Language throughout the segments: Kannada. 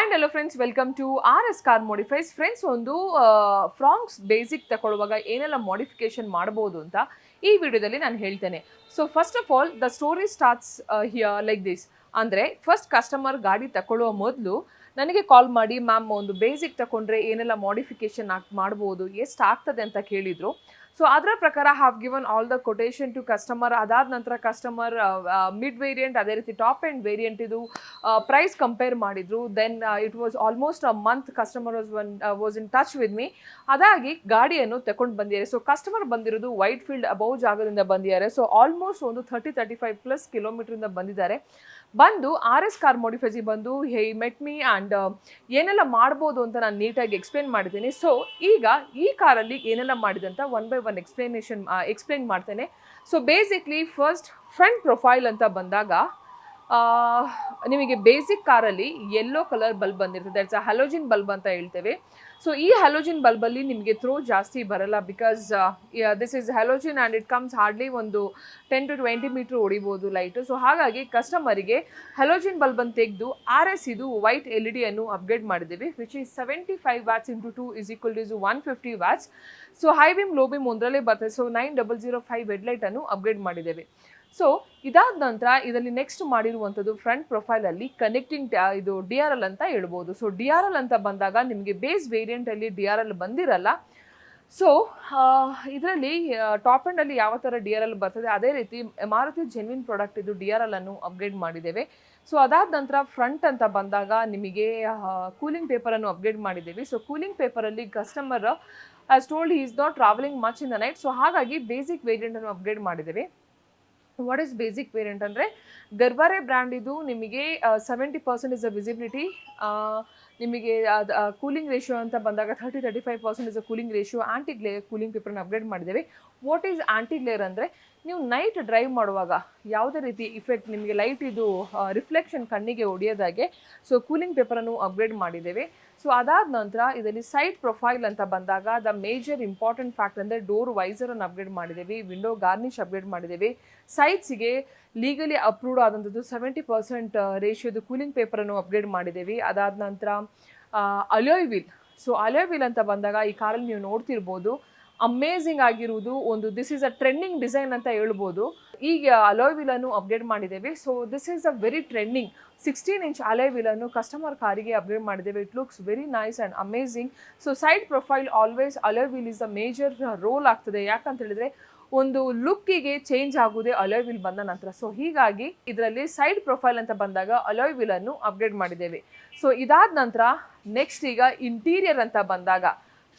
Hi hello friends, welcome to RS car modifies. Friends, ಒಂದು ಫ್ರಾಂಕ್ಸ್ ಬೇಸಿಕ್ ತಗೊಳ್ಳುವಾಗ ಏನೆಲ್ಲ ಮಾಡಿಫಿಕೇಶನ್ ಮಾಡ್ಬೋದು ಅಂತ ಈ ವಿಡಿಯೋದಲ್ಲಿ ನಾನು ಹೇಳ್ತೇನೆ. So first of all the story starts here like this. ಅಂದರೆ ಫಸ್ಟ್ ಕಸ್ಟಮರ್ ಗಾಡಿ ತಗೊಳ್ಳುವ ಮೊದಲು ನನಗೆ ಕಾಲ್ ಮಾಡಿ, ಮ್ಯಾಮ್ ಒಂದು ಬೇಸಿಕ್ ತಗೊಂಡ್ರೆ ಏನೆಲ್ಲ ಮಾಡಿಫಿಕೇಶನ್ ಮಾಡ್ಬೋದು, ಎಷ್ಟು ಆಗ್ತದೆ ಅಂತ ಕೇಳಿದರು. ಸೊ ಅದರ ಪ್ರಕಾರ have given all the quotation to customer. ಅದಾದ ನಂತರ ಕಸ್ಟಮರ್ ಮಿಡ್ ವೇರಿಯಂಟ್, ಅದೇ ರೀತಿ ಟಾಪ್ ಆ್ಯಂಡ್ ವೇರಿಯಂಟ್ ಇದು ಪ್ರೈಸ್ ಕಂಪೇರ್ ಮಾಡಿದರು. Then it was almost a month customer was in touch with me. ಅದಾಗಿ ಗಾಡಿಯನ್ನು ತಗೊಂಡು ಬಂದಿದ್ದಾರೆ. ಸೊ ಕಸ್ಟಮರ್ ಬಂದಿರೋದು ವೈಟ್ ಫೀಲ್ಡ್ ಅಬೌವ್ ಜಾಗದಿಂದ ಬಂದಿದ್ದಾರೆ. ಸೊ ಆಲ್ಮೋಸ್ಟ್ ಒಂದು 35+ ಕಿಲೋಮೀಟ್ರಿಂದ ಬಂದಿದ್ದಾರೆ. ಬಂದು RS ಕಾರ್ ಮಾಡಿಫೈಸಿಗೆ ಬಂದು ಹೇ ಮೆಟ್ ಮೀ ಆ್ಯಂಡ್ ಏನೆಲ್ಲ ಮಾಡ್ಬೋದು ಅಂತ ನಾನು ನೀಟಾಗಿ ಎಕ್ಸ್ಪ್ಲೇನ್ ಮಾಡಿದ್ದೀನಿ. ಸೊ ಈಗ ಈ ಕಾರಲ್ಲಿ ಏನೆಲ್ಲ ಮಾಡಿದೆ ಅಂತ ಒನ್ ಬೈ ಒನ್ ಎಕ್ಸ್ಪ್ಲೇನ್ ಮಾಡ್ತೇನೆ. So basically first front profile ಅಂತ ಬಂದಾಗ ನಿಮಗೆ ಬೇಸಿಕ್ ಕಾರಲ್ಲಿ ಯೆಲ್ಲೋ ಕಲರ್ ಬಲ್ಬ್ ಬಂದಿರ್ತದೆ. ದಟ್ಸ್ ಅ ಹಲೋಜಿನ್ ಬಲ್ಬ್ ಅಂತ ಹೇಳ್ತೇವೆ. ಸೊ ಈ ಹಲೋಜಿನ್ ಬಲ್ಬಲ್ಲಿ ನಿಮಗೆ ಥ್ರೋ ಜಾಸ್ತಿ ಬರಲ್ಲ, because this is halogen and it comes hardly ಒಂದು 10 to 20 ಮೀಟ್ರ್ ಹೊಡಿಬೋದು ಲೈಟು. ಸೊ ಹಾಗಾಗಿ ಕಸ್ಟಮರಿಗೆ ಹಲೋಜಿನ್ ಬಲ್ಬನ್ನು ತೆಗೆದು RS ಇದು ವೈಟ್ LED ಅನ್ನು ಅಪ್ಗ್ರೇಡ್ ಮಾಡಿದ್ದೀವಿ, which is 75 watts into 2 is equal to 150 watts. So high beam low beam ಒಂದರಲ್ಲೇ ಬರ್ತದೆ. ಸೊ 9005 ಹೆಡ್ಲೈಟನ್ನು ಅಪ್ಗ್ರೇಡ್ ಮಾಡಿದ್ದೇವೆ. ಸೊ ಇದಾದ ನಂತರ ಇದರಲ್ಲಿ ನೆಕ್ಸ್ಟ್ ಮಾಡಿರುವಂಥದ್ದು ಫ್ರಂಟ್ ಪ್ರೊಫೈಲಲ್ಲಿ ಕನೆಕ್ಟಿಂಗ್ ಇದು DRL ಅಂತ ಹೇಳ್ಬೋದು. ಸೊ DRL ಅಂತ ಬಂದಾಗ ನಿಮಗೆ ಬೇಸ್ ವೇರಿಯಂಟಲ್ಲಿ DRL ಬಂದಿರಲ್ಲ. ಸೊ ಇದರಲ್ಲಿ ಟಾಪ್ ಎಂಡಲ್ಲಿ ಯಾವ ಥರ DRL ಬರ್ತದೆ ಅದೇ ರೀತಿ ಮಾರುತಿ ಜೆನ್ವಿನ್ ಪ್ರಾಡಕ್ಟ್ ಇದು DRL ಅನ್ನು ಅಪ್ಗ್ರೇಡ್ ಮಾಡಿದ್ದೇವೆ. ಸೊ ಅದಾದ ನಂತರ ಫ್ರಂಟ್ ಅಂತ ಬಂದಾಗ ನಿಮಗೆ ಕೂಲಿಂಗ್ ಪೇಪರನ್ನು ಅಪ್ಗ್ರೇಡ್ ಮಾಡಿದ್ದೇವೆ. ಸೊ ಕೂಲಿಂಗ್ ಪೇಪರಲ್ಲಿ customer as told he is not travelling much in the night. So ಹಾಗಾಗಿ ಬೇಸಿಕ್ ವೇರಿಯಂಟನ್ನು ಅಪ್ಗ್ರೇಡ್ ಮಾಡಿದ್ದೇವೆ. ವಾಟ್ ಈಸ್ ಬೇಸಿಕ್ ವೇರಿಯಂಟ್ ಅಂದರೆ ಗರ್ವಾರೆ ಬ್ರ್ಯಾಂಡ್ ಇದು ನಿಮಗೆ 70% ಇಸ್ ಅ ವಿಸಿಬಿಲಿಟಿ. ನಿಮಗೆ ಕೂಲಿಂಗ್ ರೇಷಿಯೋ ಅಂತ ಬಂದಾಗ 30-35% is a cooling ratio. Anti glare cooling ಪೇಪರ್ನ ಅಪ್ಗ್ರೇಡ್ ಮಾಡಿದ್ದೇವೆ. ವಾಟ್ ಈಸ್ ಆಂಟಿ ಗ್ಲೇರ್ ಅಂದರೆ ನೀವು ನೈಟ್ ಡ್ರೈವ್ ಮಾಡುವಾಗ ಯಾವುದೇ ರೀತಿ ಇಫೆಕ್ಟ್ ನಿಮಗೆ ಲೈಟ್ ಇದು ರಿಫ್ಲೆಕ್ಷನ್ ಕಣ್ಣಿಗೆ ಹೊಡೆಯೋದಾಗೆ ಸೊ ಕೂಲಿಂಗ್ ಪೇಪರನ್ನು ಅಪ್ಗ್ರೇಡ್ ಮಾಡಿದ್ದೇವೆ. ಸೊ ಅದಾದ ನಂತರ ಇದರಲ್ಲಿ ಸೈಡ್ ಪ್ರೊಫೈಲ್ ಅಂತ ಬಂದಾಗ ದ ಮೇಜರ್ ಇಂಪಾರ್ಟೆಂಟ್ ಫ್ಯಾಕ್ಟ್ ಅಂದರೆ ಡೋರ್ ವೈಸರನ್ನು ಅಪ್ಗ್ರೇಡ್ ಮಾಡಿದ್ದೇವೆ, ವಿಂಡೋ ಗಾರ್ನಿಶ್ ಅಪ್ಗ್ರೇಡ್ ಮಾಡಿದ್ದೇವೆ. ಸೈಡ್ಸಿಗೆ ಲೀಗಲಿ ಅಪ್ರೂವ್ಡ್ ಆದಂಥದ್ದು 70% ರೇಷಿಯೋದು ಕೂಲಿಂಗ್ ಪೇಪರನ್ನು ಅಪ್ಗ್ರೇಡ್ ಮಾಡಿದ್ದೇವೆ. ಅದಾದ ನಂತರ alloy wheel. So alloy wheel ಅಂತ ಬಂದಾಗ ಈ ಕಾರಲ್ಲಿ ನೀವು ನೋಡ್ತಿರ್ಬೋದು, ಅಮೇಝಿಂಗ್ ಆಗಿರುವುದು ಒಂದು this is a trending design ಅಂತ ಹೇಳ್ಬೋದು. ಈಗ ಅಲಾಯ್ ವೀಲನ್ನು ಅಪ್ಗ್ರೇಡ್ ಮಾಡಿದ್ದೇವೆ. So this is a very trending 16 inch alloy ವೀಲನ್ನು ಕಸ್ಟಮರ್ ಕಾರಿಗೆ ಅಪ್ಗ್ರೇಡ್ ಮಾಡಿದ್ದೇವೆ. It looks very nice and amazing. So side profile always alloy wheel is a major role ಆಗ್ತದೆ. ಯಾಕಂತ ಹೇಳಿದ್ರೆ ಒಂದು ಲುಕ್ಕಿಗೆ ಚೇಂಜ್ ಆಗೋದೇ ಅಲಾಯ್ ವೀಲ್ ಬಂದ ನಂತರ. ಸೊ ಹೀಗಾಗಿ ಇದರಲ್ಲಿ ಸೈಡ್ ಪ್ರೊಫೈಲ್ ಅಂತ ಬಂದಾಗ ಅಲಾಯ್ ವೀಲನ್ನು ಅಪ್ಗ್ರೇಡ್ ಮಾಡಿದ್ದೇವೆ. ಸೊ ಇದಾದ ನಂತರ ನೆಕ್ಸ್ಟ್ ಈಗ ಇಂಟೀರಿಯರ್ ಅಂತ ಬಂದಾಗ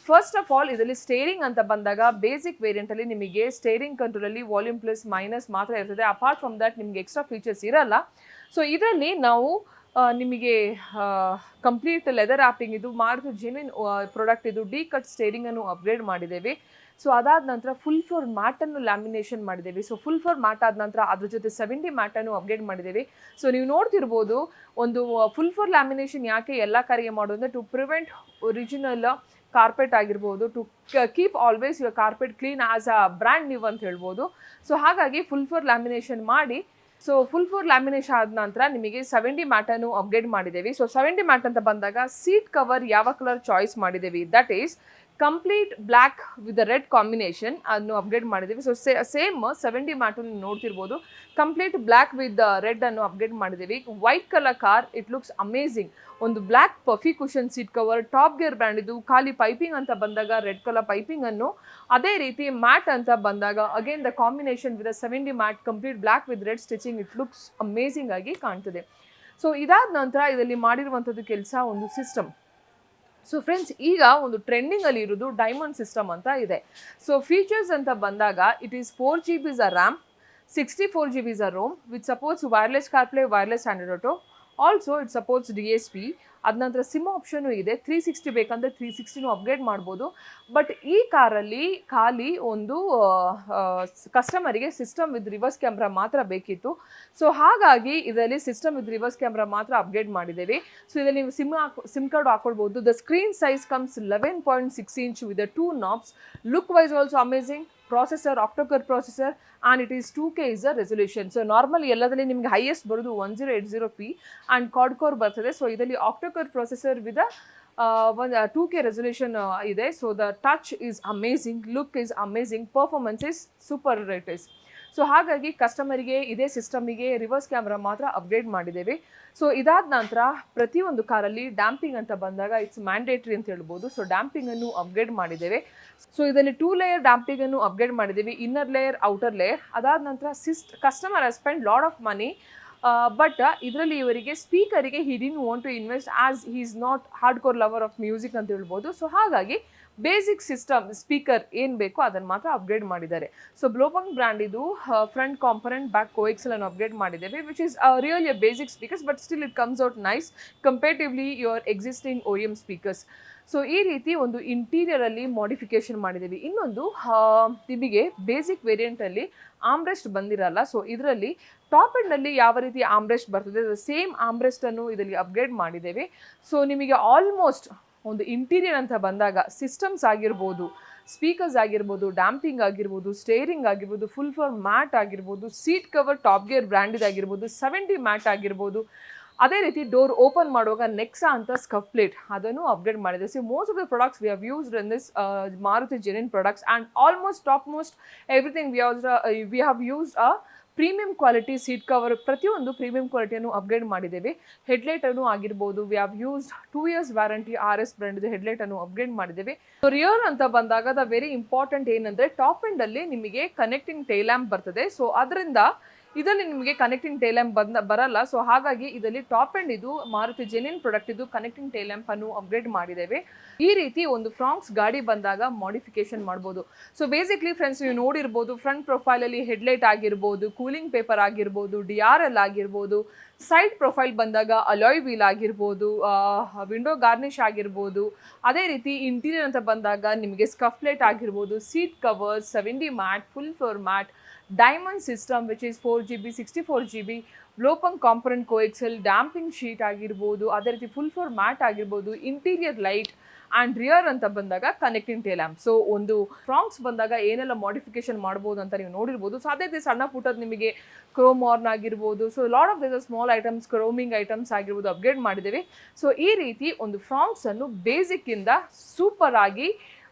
ಫಸ್ಟ್ ಆಫ್ ಆಲ್ ಇದರಲ್ಲಿ ಸ್ಟೇರಿಂಗ್ ಅಂತ ಬಂದಾಗ ಬೇಸಿಕ್ ವೇರಿಯಂಟಲ್ಲಿ ನಿಮಗೆ ಸ್ಟೇರಿಂಗ್ ಕಂಟ್ರೋಲಲ್ಲಿ ವಾಲ್ಯೂಮ್ ಪ್ಲಸ್ ಮೈನಸ್ ಮಾತ್ರ ಇರ್ತದೆ. ಅಪಾರ್ಟ್ ಫ್ರಮ್ ದಟ್ ನಿಮಗೆ ಎಕ್ಸ್ಟ್ರಾ ಫೀಚರ್ಸ್ ಇರಲ್ಲ. ಸೊ ಇದರಲ್ಲಿ ನಾವು ನಿಮಗೆ ಕಂಪ್ಲೀಟ್ ಲೆದರ್ ಆ್ಯಪಿಂಗ್ ಇದು ಮಾರುತಿ ಜೆನ್ವಿನ್ ಪ್ರಾಡಕ್ಟ್ ಇದು ಡಿ ಕಟ್ ಸ್ಟೇರಿಂಗನ್ನು ಅಪ್ಗ್ರೇಡ್ ಮಾಡಿದ್ದೇವೆ. ಸೊ ಅದಾದ ನಂತರ ಫುಲ್ ಫ್ಲೋರ್ ಮ್ಯಾಟನ್ನು ಲ್ಯಾಮಿನೇಷನ್ ಮಾಡಿದ್ದೇವೆ. ಸೊ ಫುಲ್ ಫ್ಲೋರ್ ಮ್ಯಾಟ್ ಆದ ನಂತರ ಅದ್ರ ಜೊತೆ 70 ಮ್ಯಾಟನ್ನು ಅಪ್ಗ್ರೇಡ್ ಮಾಡಿದ್ದೇವೆ. ಸೊ ನೀವು ನೋಡ್ತಿರ್ಬೋದು ಒಂದು ಫುಲ್ ಫ್ಲೋರ್ ಲ್ಯಾಮಿನೇಷನ್ ಯಾಕೆ ಎಲ್ಲ ಕಾರಿಗೆ ಮಾಡೋದು ಅಂದರೆ ಟು ಪ್ರಿವೆಂಟ್ ಒರಿಜಿನಲ್ ಕಾರ್ಪೆಟ್ ಆಗಿರ್ಬೋದು, to keep always your carpet clean as a brand new ಅಂತ ಹೇಳ್ಬೋದು. ಸೊ ಹಾಗಾಗಿ ಫುಲ್ ಫ್ಲೋರ್ ಲ್ಯಾಮಿನೇಷನ್ ಮಾಡಿ ಸೊ ಫುಲ್ ಫ್ಲೋರ್ ಲ್ಯಾಮಿನೇಷನ್ ಆದ ನಂತರ ನಿಮಗೆ 70 ಮ್ಯಾಟನ್ನು ಅಪ್ಗ್ರೇಡ್ ಮಾಡಿದ್ದೇವೆ. ಸೊ 70 ಮ್ಯಾಟ್ ಅಂತ ಬಂದಾಗ ಸೀಟ್ ಕವರ್ ಯಾವ ಕಲರ್ ಚಾಯ್ಸ್ ಮಾಡಿದ್ದೇವೆ, that is complete black with the red combination ಅನ್ನು ಅಪ್ಗ್ರೇಡ್ ಮಾಡಿದ್ದೀವಿ. ಸೊ ಸೇಮ್ 70 ಮ್ಯಾಟನ್ನು ನೀವು ನೋಡ್ತಿರ್ಬೋದು, ಕಂಪ್ಲೀಟ್ ಬ್ಲ್ಯಾಕ್ ವಿತ್ ರೆಡ್ ಅನ್ನು ಅಪ್ಗ್ರೇಡ್ ಮಾಡಿದ್ದೀವಿ. White colour car, it looks amazing. ಒಂದು black puffy cushion seat cover, top gear brand ಇದು. ಖಾಲಿ ಪೈಪಿಂಗ್ ಅಂತ ಬಂದಾಗ ರೆಡ್ ಕಲರ್ ಪೈಪಿಂಗ್ ಅನ್ನು, ಅದೇ ರೀತಿ ಮ್ಯಾಟ್ ಅಂತ ಬಂದಾಗ again the combination with 70 mat complete black with red stitching, it looks amazing ಆಗಿ ಕಾಣ್ತದೆ. ಸೊ ಇದಾದ ನಂತರ ಇದರಲ್ಲಿ ಮಾಡಿರುವಂಥದ್ದು ಕೆಲಸ ಒಂದು ಸಿಸ್ಟಮ್. ಸೊ ಫ್ರೆಂಡ್ಸ್, ಈಗ ಒಂದು ಟ್ರೆಂಡಿಂಗಲ್ಲಿ ಇರೋದು ಡೈಮಂಡ್ ಸಿಸ್ಟಮ್ ಅಂತ ಇದೆ. ಸೊ ಫೀಚರ್ಸ್ ಅಂತ ಬಂದಾಗ it is 4 GB is a RAM, 64 GB is a ROM which supports wireless CarPlay, wireless Android Auto. Also it supports DSP. ಅದ ನಂತರ ಸಿಮ್ ಆಪ್ಷನು ಇದೆ. 360 ಬೇಕಂದರೆ 360 ಅಪ್ಗ್ರೇಡ್ ಮಾಡ್ಬೋದು. ಬಟ್ ಈ ಕಾರಲ್ಲಿ ಖಾಲಿ ಒಂದು ಕಸ್ಟಮರಿಗೆ ಸಿಸ್ಟಮ್ ವಿತ್ ರಿವರ್ಸ್ ಕ್ಯಾಮ್ರಾ ಮಾತ್ರ ಬೇಕಿತ್ತು. ಸೊ ಹಾಗಾಗಿ ಇದರಲ್ಲಿ ಸಿಸ್ಟಮ್ ವಿತ್ ರಿವರ್ಸ್ ಕ್ಯಾಮ್ರಾ ಮಾತ್ರ ಅಪ್ಗ್ರೇಡ್ ಮಾಡಿದ್ದೇವೆ. ಸೊ ಇದರಲ್ಲಿ ನೀವು ಸಿಮ್ ಕಾರ್ಡ್ ಹಾಕೊಳ್ಬೋದು. The screen size comes 11.6 inch with 2 knobs. Look wise also amazing. processor octa-core processor and it is 2K is the resolution. So normally ಎಲ್ಲದಲ್ಲಿ ನಿಮಗೆ highest ಬರೋದು 1080p and quad core ಬರ್ತದೆ. ಸೊ ಇದರಲ್ಲಿ octa octa-core processor with a 2K resolution ಇದೆ. So the touch is amazing, look is amazing, performance is super it is. So ಹಾಗಾಗಿ ಕಸ್ಟಮರಿಗೆ ಇದೇ ಸಿಸ್ಟಮಿಗೆ ರಿವರ್ಸ್ ಕ್ಯಾಮ್ರಾ ಮಾತ್ರ ಅಪ್ಗ್ರೇಡ್ ಮಾಡಿದ್ದೇವೆ. ಸೊ ಇದಾದ ನಂತರ ಪ್ರತಿಯೊಂದು ಕಾರಲ್ಲಿ ಡ್ಯಾಂಪಿಂಗ್ ಅಂತ ಬಂದಾಗ ಇಟ್ಸ್ ಮ್ಯಾಂಡೇಟ್ರಿ ಅಂತ ಹೇಳ್ಬೋದು. ಸೊ ಡ್ಯಾಂಪಿಂಗನ್ನು ಅಪ್ಗ್ರೇಡ್ ಮಾಡಿದ್ದೇವೆ. ಸೊ ಇದರಲ್ಲಿ 2 ಲೇಯರ್ ಡ್ಯಾಂಪಿಂಗನ್ನು ಅಪ್ಗ್ರೇಡ್ ಮಾಡಿದ್ದೀವಿ, ಇನ್ನರ್ ಲೇಯರ್, ಔಟರ್ ಲೇಯರ್. ಅದಾದ ನಂತರ customer has spend lot of money, but ಇದರಲ್ಲಿ ಇವರಿಗೆ ಸ್ಪೀಕರಿಗೆ he didn't want to invest as he is not hard core lover of music ಅಂತ ಹೇಳ್ಬೋದು. ಸೊ ಹಾಗಾಗಿ ಬೇಸಿಕ್ ಸಿಸ್ಟಮ್ ಸ್ಪೀಕರ್ ಏನು ಬೇಕೋ ಅದನ್ನು ಮಾತ್ರ ಅಪ್ಗ್ರೇಡ್ ಮಾಡಿದ್ದಾರೆ. ಸೊ ಬ್ಲೋಪಂಗ್ ಬ್ರ್ಯಾಂಡ್ ಇದು ಫ್ರಂಟ್ ಕಾಂಪೊನೆಂಟ್, ಬ್ಯಾಕ್ ಕೋಎಕ್ಸೆಲ್ ಅನ್ನು ಅಪ್ಗ್ರೇಡ್ ಮಾಡಿದ್ದೇವೆ, which is really a basic speakers, but still it comes out nice comparatively your existing OEM speakers. So ಈ ರೀತಿ ಒಂದು ಇಂಟೀರಿಯರಲ್ಲಿ ಮಾಡಿಫಿಕೇಶನ್ ಮಾಡಿದ್ದೀವಿ. ಇನ್ನೊಂದು ನಿಮಗೆ ಬೇಸಿಕ್ ವೇರಿಯಂಟಲ್ಲಿ ಆಮ್ರೆಸ್ಟ್ ಬಂದಿರಲ್ಲ. ಸೊ ಇದರಲ್ಲಿ ಟಾಪ್ ಎಂಡ್ನಲ್ಲಿ ಯಾವ ರೀತಿ ಆಮ್ರೆಸ್ಟ್ ಬರ್ತದೆ ಸೇಮ್ ಆಮ್ರೆಸ್ಟನ್ನು ಇದರಲ್ಲಿ ಅಪ್ಗ್ರೇಡ್ ಮಾಡಿದ್ದೇವೆ. ಸೊ ನಿಮಗೆ ಆಲ್ಮೋಸ್ಟ್ ಒಂದು ಇಂಟೀರಿಯರ್ ಅಂತ ಬಂದಾಗ ಸಿಸ್ಟಮ್ಸ್ ಆಗಿರ್ಬೋದು, ಸ್ಪೀಕರ್ಸ್ ಆಗಿರ್ಬೋದು, ಡ್ಯಾಂಪಿಂಗ್ ಆಗಿರ್ಬೋದು, ಸ್ಟೇರಿಂಗ್ ಆಗಿರ್ಬೋದು, ಫುಲ್ ಫ್ಲೋರ್ ಮ್ಯಾಟ್ ಆಗಿರ್ಬೋದು, ಸೀಟ್ ಕವರ್ ಟಾಪ್ ಗೇರ್ ಬ್ರ್ಯಾಂಡಿದಾಗಿರ್ಬೋದು, 70 ಮ್ಯಾಟ್ ಆಗಿರ್ಬೋದು, ಅದೇ ರೀತಿ ಡೋರ್ ಓಪನ್ ಮಾಡುವಾಗ ನೆಕ್ಸಾ ಅಂತ ಸ್ಕಫ್ ಪ್ಲೇಟ್ ಅದನ್ನು ಅಪ್ಗ್ರೇಡ್ ಮಾಡಿದೆ. So most of the products we have used in this Maruti genuine products and almost top most everything we have used a premium quality seat cover, ಪ್ರತಿಯೊಂದು ಪ್ರೀಮಿಯಂ ಕ್ವಾಲಿಟಿಯನ್ನು ಅಪ್ಗ್ರೇಡ್ ಮಾಡಿದ್ದೇವೆ. ಹೆಡ್ಲೈಟನ್ನು ಆಗಿರ್ಬೋದು, we have used 2 years warranty RS brand ಹೆಡ್ಲೈಟನ್ನು upgrade ಮಾಡಿದ್ದೇವೆ. ಸೊ ರಿಯರ್ ಅಂತ ಬಂದಾಗ ದ ವೆರಿ ಇಂಪಾರ್ಟೆಂಟ್ ಏನಂದರೆ ಟಾಪ್ ಎಂಡಲ್ಲಿ ನಿಮಗೆ ಕನೆಕ್ಟಿಂಗ್ ಟೈಲ್ ಲ್ಯಾಂಪ್ ಬರ್ತದೆ. ಸೊ ಅದರಿಂದ ಇದರಲ್ಲಿ ನಿಮಗೆ ಕನೆಕ್ಟಿಂಗ್ ಟೈಲ್ ಲ್ಯಾಂಪ್ ಬರಲ್ಲ. ಸೊ ಹಾಗಾಗಿ ಇದರಲ್ಲಿ ಟಾಪ್ ಎಂಡ್ ಇದು ಮಾರುತಿ ಜೆನ್ಯೂನ್ ಪ್ರಾಡಕ್ಟ್ ಇದು ಕನೆಕ್ಟಿಂಗ್ ಟೈಲ್ ಲ್ಯಾಂಪ್ ಅನ್ನು ಅಪ್ಗ್ರೇಡ್ ಮಾಡಿದ್ದೇವೆ. ಈ ರೀತಿ ಒಂದು ಫ್ರಾಂಕ್ಸ್ ಗಾಡಿ ಬಂದಾಗ ಮಾಡಿಫಿಕೇಶನ್ ಮಾಡ್ಬೋದು. ಸೊ ಬೇಸಿಕ್ಲಿ ಫ್ರೆಂಡ್ಸ್ ನೀವು ನೋಡಿರ್ಬೋದು, ಫ್ರಂಟ್ ಪ್ರೊಫೈಲಲ್ಲಿ ಹೆಡ್ಲೈಟ್ ಆಗಿರ್ಬೋದು, ಕೂಲಿಂಗ್ ಪೇಪರ್ ಆಗಿರ್ಬೋದು, DRL ಆಗಿರ್ಬೋದು, ಸೈಡ್ ಪ್ರೊಫೈಲ್ ಬಂದಾಗ ಅಲಾಯ್ ವೀಲ್ ಆಗಿರ್ಬೋದು, ವಿಂಡೋ ಗಾರ್ನಿಷ್ ಆಗಿರ್ಬೋದು, ಅದೇ ರೀತಿ ಇಂಟೀರಿಯರ್ ಅಂತ ಬಂದಾಗ ನಿಮಗೆ ಸ್ಕಫ್ ಪ್ಲೇಟ್ ಆಗಿರ್ಬೋದು, seat cover, 70 mat, full floor mat, diamond system which is 4GB 64GB, Blaupunkt component coaxial, damping sheet ಆಗಿರ್ಬೋದು, ಅದೇ ರೀತಿ ಫುಲ್ ಫ್ಲೋರ್ ಮ್ಯಾಟ್ ಆಗಿರ್ಬೋದು, ಇಂಟೀರಿಯರ್ ಲೈಟ್ ಆ್ಯಂಡ್ ರಿಯರ್ ಅಂತ ಬಂದಾಗ ಕನೆಕ್ಟಿಂಗ್ ಟೈಲ್ ಲ್ಯಾಂಪ್. ಸೊ ಒಂದು ಫ್ರಾಂಕ್ಸ್ ಬಂದಾಗ ಏನೆಲ್ಲ ಮಾಡಿಫಿಕೇಶನ್ ಮಾಡ್ಬೋದು ಅಂತ ನೀವು ನೋಡಿರ್ಬೋದು. ಸೊ ಅದೇ ರೀತಿ ಸಣ್ಣ ಪುಟ್ಟದ್ದು ನಿಮಗೆ ಕ್ರೋಮ್ ಆರ್ನ್ ಆಗಿರ್ಬೋದು, so lot of this small items, chroming items ಆಗಿರ್ಬೋದು ಅಪ್ಗ್ರೇಡ್ ಮಾಡಿದ್ದೇವೆ. ಸೊ ಈ ರೀತಿ ಒಂದು ಫ್ರಾಂಕ್ಸನ್ನು ಬೇಸಿಕ್ಕಿಂದ ಸೂಪರ್ ಆಗಿ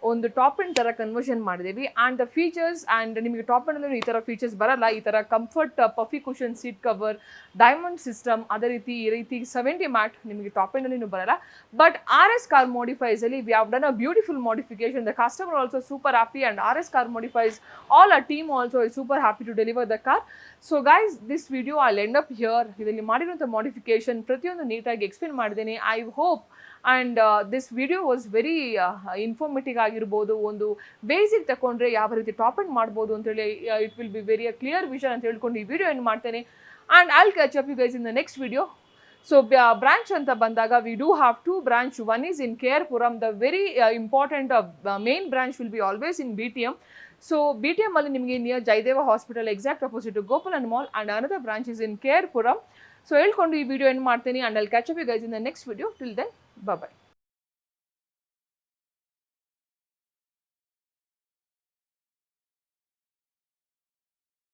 ಒಂದು ಟಾಪ್ ಎಂಡ್ ಥರ ಕನ್ವರ್ಷನ್ ಮಾಡಿದ್ದೀವಿ. ಆ್ಯಂಡ್ ದ ಫೀಚರ್ಸ್ ಆ್ಯಂಡ್ ನಿಮಗೆ ಟಾಪ್ ಎಂಡಲ್ಲೂ ಈ ಥರ ಫೀಚರ್ಸ್ ಬರಲ್ಲ. ಈ ಥರ comfort puffy cushion seat cover, diamond system, ಅದೇ ರೀತಿ ಈ ರೀತಿ 70 ಮ್ಯಾಟ್ ನಿಮಗೆ ಟಾಪ್ ಎಂಡಲ್ಲೂ ಬರಲ್ಲ. ಬಟ್ RS ಕಾರ್ ಮಾಡಿಫೈಸಲ್ಲಿ we have done a beautiful modification. The customer also super happy and RS car modifies all a team also is super happy to deliver the car. So guys this video I end up here. ಇದರಲ್ಲಿ ಮಾಡಿರುವಂಥ ಮಾಡಿಫಿಕೇಶನ್ ಪ್ರತಿಯೊಂದು ನೀಟಾಗಿ ಎಕ್ಸ್ಪ್ಲೇನ್ ಮಾಡಿದ್ದೇನೆ. I hope and this video was very informative ಆಗಿರ್ಬೋದು. ಒಂದು ಬೇಸಿಕ್ ತಗೊಂಡ್ರೆ ಯಾವ ರೀತಿ ಟಾಪ್ ಎಂಡ್ ಮಾಡ್ಬೋದು ಅಂತೇಳಿ it will be very clear vision ಅಂತ ಹೇಳ್ಕೊಂಡು ಈ ವಿಡಿಯೋ ಎಂಡ್ ಮಾಡ್ತೇನೆ. And I'll catch up you guys in the next video. So branch ಅಂತ ಬಂದಾಗ we do have 2 branch. One is in KR-Puram. The very important main branch will be always in BTM. So BTM ಅಲ್ಲಿ ನಿಮಗೆ near Jayadeva hospital exact opposite to Gopalan mall and another branch is in KR-Puram. So ಹೇಳ್ಕೊಂಡು ಈ ವಿಡಿಯೋ ಎಂಡ್ ಮಾಡ್ತೀನಿ. And I'll catch up you guys in the next video. Till then bye bye.